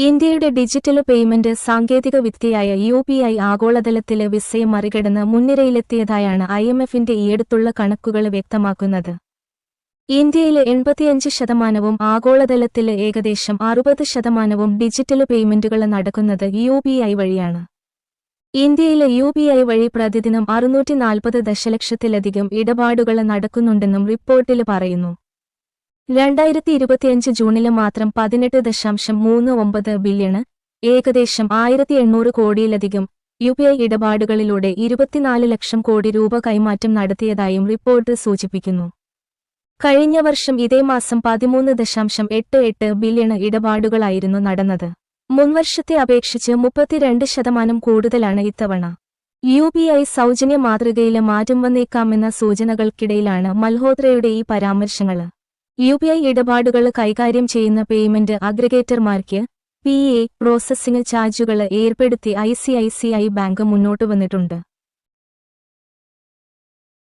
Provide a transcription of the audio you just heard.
ഇന്ത്യയുടെ digital payment സാങ്കേതികവിദ്യയായ UPI ആഗോളതലത്തിലെ വിസ്മയം മറികടന്ന് മുൻനിരയിലെത്തിയതായാണ് IMFന്റെ ഈയടുത്തുള്ള കണക്കുകൾ വ്യക്തമാക്കുന്നത്. ഇന്ത്യയിലെ 85%, ആഗോളതലത്തിലെ ഏകദേശം 60% ഡിജിറ്റൽ പേയ്മെന്റുകൾ നടക്കുന്നത് UPI വഴിയാണ്. ഇന്ത്യയിലെ UPI വഴി പ്രതിദിനം 640 ദശലക്ഷത്തിലധികം ഇടപാടുകൾ നടക്കുന്നുണ്ടെന്നും റിപ്പോർട്ടിൽ പറയുന്നു. 2025 ജൂണില് മാത്രം 18.39 ബില്യൺ, ഏകദേശം 1800 കോടിയിലധികം UPI ഇടപാടുകളിലൂടെ 24 ലക്ഷം കോടി രൂപ കൈമാറ്റം നടത്തിയതായും റിപ്പോർട്ട് സൂചിപ്പിക്കുന്നു. കഴിഞ്ഞ വർഷം ഇതേ മാസം 13.88 ബില്യൺ ഇടപാടുകളായിരുന്നു നടന്നത്. മുൻവർഷത്തെ അപേക്ഷിച്ച് 32% കൂടുതലാണ് ഇത്തവണ. UPI സൗജന്യ മാതൃകയില് മാറ്റം വന്നേക്കാമെന്ന സൂചനകൾക്കിടയിലാണ് മൽഹോത്രയുടെ ഈ പരാമർശങ്ങൾ. UPI ഇടപാടുകൾ കൈകാര്യം ചെയ്യുന്ന പേയ്മെന്റ് അഗ്രിഗേറ്റർമാർക്ക് PA പ്രോസസ്സിംഗ് ചാർജുകൾ ഏർപ്പെടുത്തി ICICI ബാങ്ക് മുന്നോട്ട് വന്നിട്ടുണ്ട്.